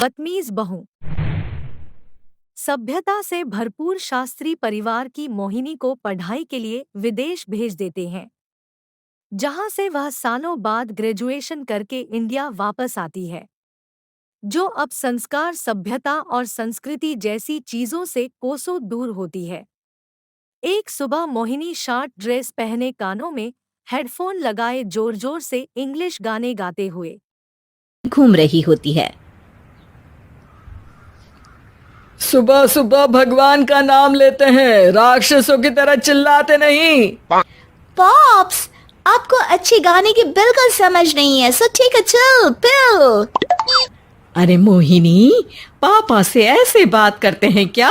बदतमीज बहू। सभ्यता से भरपूर शास्त्री परिवार की मोहिनी को पढ़ाई के लिए विदेश भेज देते हैं, जहां से वह सालों बाद ग्रेजुएशन करके इंडिया वापस आती है, जो अब संस्कार, सभ्यता और संस्कृति जैसी चीजों से कोसों दूर होती है। एक सुबह मोहिनी शॉर्ट ड्रेस पहने, कानों में हेडफोन लगाए, जोर जोर से इंग्लिश गाने गाते हुए घूम रही होती है। सुबह सुबह भगवान का नाम लेते हैं, राक्षसों की तरह चिल्लाते नहीं। पॉप्स, आपको अच्छे गाने की बिल्कुल समझ नहीं है, so take a chill pill. अरे मोहिनी, पापा से ऐसे बात करते हैं क्या?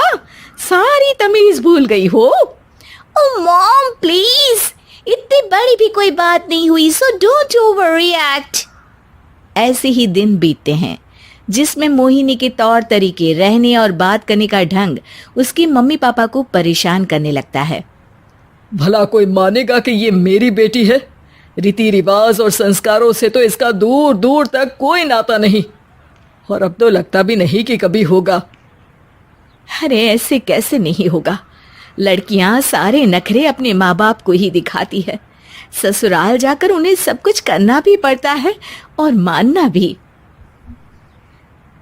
सारी तमीज भूल गई हो। ओह मॉम प्लीज, इतनी बड़ी भी कोई बात नहीं हुई, सो डोंट ओवर रिएक्ट। ऐसे ही दिन बीतते हैं जिसमें मोहिनी के तौर तरीके, रहने और बात करने का ढंग उसकी मम्मी पापा को परेशान करने लगता है। भला कोई मानेगा कि ये मेरी बेटी है? रीति रिवाज और संस्कारों से तो इसका दूर दूर तक कोई नाता नहीं, और अब तो लगता भी नहीं कि कभी होगा। अरे ऐसे कैसे नहीं होगा? लड़कियां सारे नखरे अपने माँ बाप को ही दिखाती है। ससुराल जाकर उन्हें सब कुछ करना भी पड़ता है और मानना भी।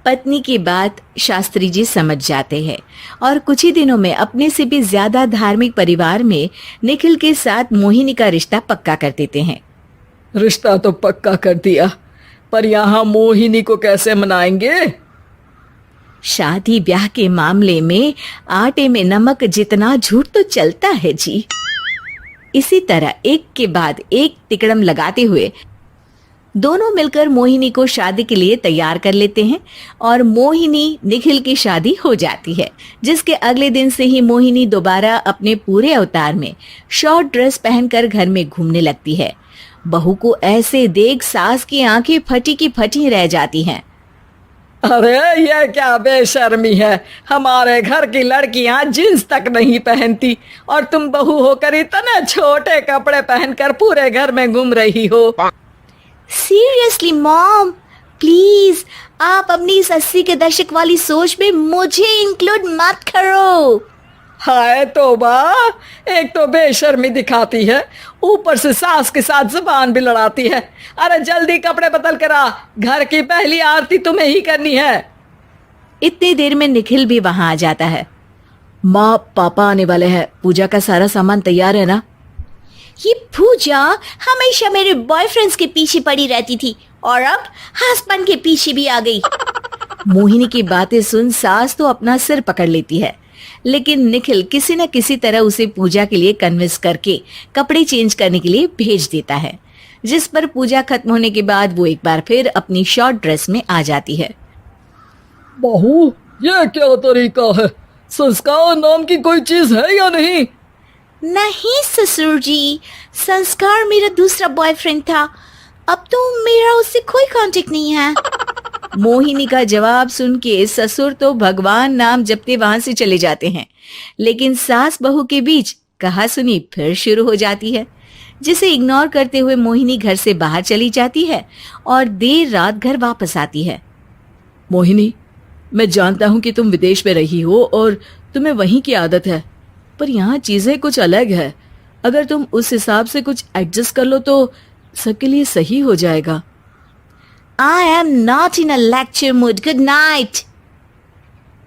पत्नी की बात शास्त्री जी समझ जाते हैं और कुछ ही दिनों में अपने से भी ज्यादा धार्मिक परिवार में निखिल के साथ मोहिनी का रिश्ता पक्का कर देते हैं। रिश्ता तो पक्का कर दिया, पर यहाँ मोहिनी को कैसे मनाएंगे? शादी ब्याह के मामले में आटे में नमक जितना झूठ तो चलता है जी। इसी तरह एक के बाद एक तिकड़म लगाते हुए दोनों मिलकर मोहिनी को शादी के लिए तैयार कर लेते हैं और मोहिनी निखिल की शादी हो जाती है, जिसके अगले दिन से ही मोहिनी दोबारा अपने पूरे अवतार में शॉर्ट ड्रेस पहनकर घर में घूमने लगती है। बहू को ऐसे देख सास की आंखें फटी की फटी रह जाती हैं। अरे ये क्या बेशर्मी है, हमारे घर की लड़कियां जींस तक नहीं पहनती और तुम बहू होकर इतने छोटे कपड़े पहनकर पूरे घर में घूम रही हो। सीरियसली मॉम, प्लीज आप अपनी इस 80 के दशक वाली सोच में मुझे इंक्लूड मत करो। हाय तौबा, एक तो बेशर्मी दिखाती है, ऊपर से सास के साथ जुबान भी लड़ाती है। अरे जल्दी कपड़े बदल कर आ, घर की पहली आरती तुम्हें ही करनी है। इतनी देर में निखिल भी वहां आ जाता है। माँ पापा आने वाले हैं, पूजा का सारा सामान तैयार है ना? ये पूजा हमेशा मेरे बॉयफ्रेंड्स के पीछे पड़ी रहती थी और अब हस्बैंड के पीछे भी आ गई। मोहिनी की बातें सुन सास तो अपना सिर पकड़ लेती है, लेकिन निखिल किसी न किसी तरह उसे पूजा के लिए कन्विंस करके कपड़े चेंज करने के लिए भेज देता है, जिस पर पूजा खत्म होने के बाद वो एक बार फिर अपनी शॉर्ट ड्रेस में आ जाती है। बहू, ये क्या तरीका है? संस्कार नाम की कोई चीज है या नहीं? नहीं ससुर जी, संस्कार मेरा दूसरा बॉयफ्रेंड था, अब तो मेरा उससे कोई कांटेक्ट नहीं है। मोहिनी का जवाब सुन के ससुर तो भगवान नाम जपते वहां से चले जाते हैं, लेकिन सास बहू के बीच कहासुनी फिर शुरू हो जाती है, जिसे इग्नोर करते हुए मोहिनी घर से बाहर चली जाती है और देर रात घर वापस आती है। मोहिनी, मैं जानता हूँ कि तुम विदेश में रही हो और तुम्हें वहीं की आदत है, पर यहाँ चीजें कुछ अलग है। अगर तुम उस हिसाब से कुछ एडजस्ट कर लो तो सबके लिए सही हो जाएगा। I am not in a lecture mood. Good night.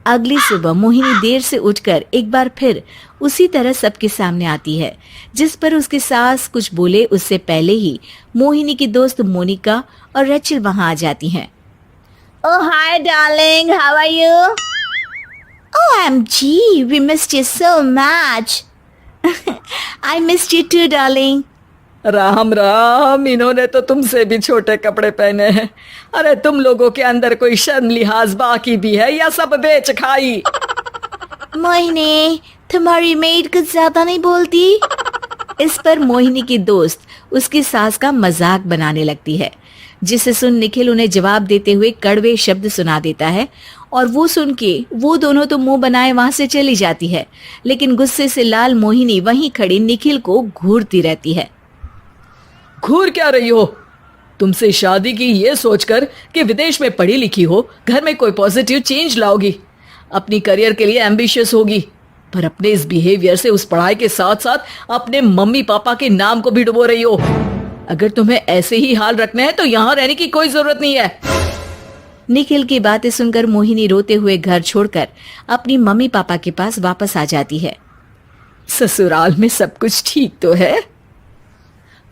अगली सुबह मोहिनी देर से उठकर एक बार फिर उसी तरह सबके सामने आती है, जिस पर उसके सास कुछ बोले उससे पहले ही मोहिनी की दोस्त मोनिका और रेचल वहां आ जाती हैं। Oh hi darling, how are you? OMG, we missed you so much. I missed you too darling. Ram Ram, इन्होंने तो तुमसे भी छोटे कपड़े पहने हैं। अरे तुम लोगों के अंदर कोई शर्म लिहाज बाकी भी है या सब बेच खाई? मोहिनी, तुम्हारी मेड कुछ ज्यादा नहीं बोलती। इस पर मोहिनी की दोस्त उसकी सास का मजाक बनाने लगती है, जिसे सुन निखिल उन्हें जवाब देते हुए कड़वे शब्द सुना देता है और वो सुन के वो दोनों तो मुंह बनाए वहां से चली जाती है, लेकिन गुस्से से लाल मोहिनी वहीं खड़ी निखिल को घूरती रहती है। घूर क्या रही हो? तुमसे शादी की ये सोचकर कि विदेश में पढ़ी लिखी हो, घर में कोई पॉजिटिव चेंज लाओगी, अपनी करियर के लिए एम्बिशियस होगी, पर अपने इस बिहेवियर से उस पढ़ाई के साथ साथ अपने मम्मी पापा के नाम को भी डुबो रही हो। अगर तुम्हें ऐसे ही हाल रखना है तो यहाँ रहने की कोई जरूरत नहीं है। निखिल की बातें सुनकर मोहिनी रोते हुए घर छोड़कर अपनी मम्मी पापा के पास वापस आ जाती है। ससुराल में सब कुछ ठीक तो है?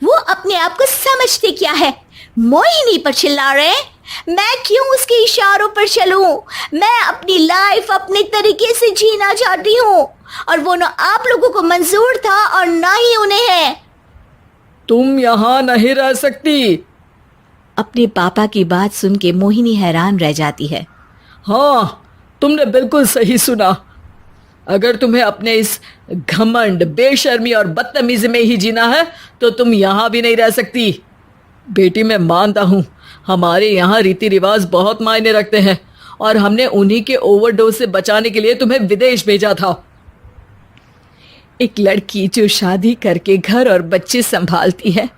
वो अपने आप को समझते क्या है? मोहिनी पर चिल्ला रहे हैं? मैं क्यों उसके इशारों पर चलूं? मैं अपनी लाइफ अपने तरीके से जीना चाहती हूँ और वो ना आप लोगों को मंजूर था और ना ही उन्हें है। तुम यहाँ नहीं रह सकती। अपने पापा की बात सुन के मोहिनी हैरान रह जाती है। हाँ, तुमने बिल्कुल सही सुना। अगर तुम्हें अपने इस घमंड, बेशर्मी और बदतमीजी में ही जीना है तो तुम यहाँ भी नहीं रह सकती। बेटी, मैं मानता हूँ हमारे यहाँ रीति रिवाज बहुत मायने रखते हैं और हमने उन्हीं के ओवरडोज से बचाने के लिए तुम्हें विदेश भेजा था। एक लड़की जो शादी करके घर और बच्चे संभालती है,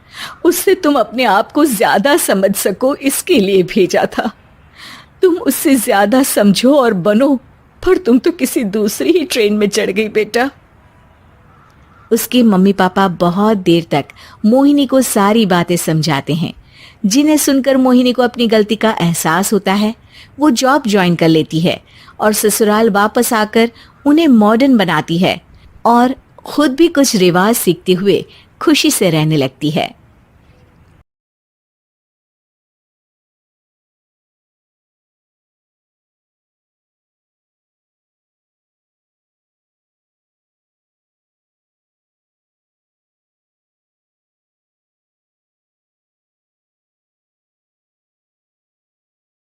उससे तुम अपने आप को ज्यादा समझ सको इसके लिए भेजा था। तुम उससे ज्यादा समझो और बनो, पर तुम तो किसी दूसरी ही ट्रेन में चढ़ गई बेटा। उसके मम्मी पापा बहुत देर तक मोहिनी को सारी बातें समझाते हैं, जिन्हें सुनकर मोहिनी को अपनी गलती का एहसास होता है। वो जॉब ज्वाइन कर लेती है और ससुराल वापस आकर उन्हें मॉडर्न बनाती है और खुद भी कुछ रिवाज सीखते हुए खुशी से रहने लगती है।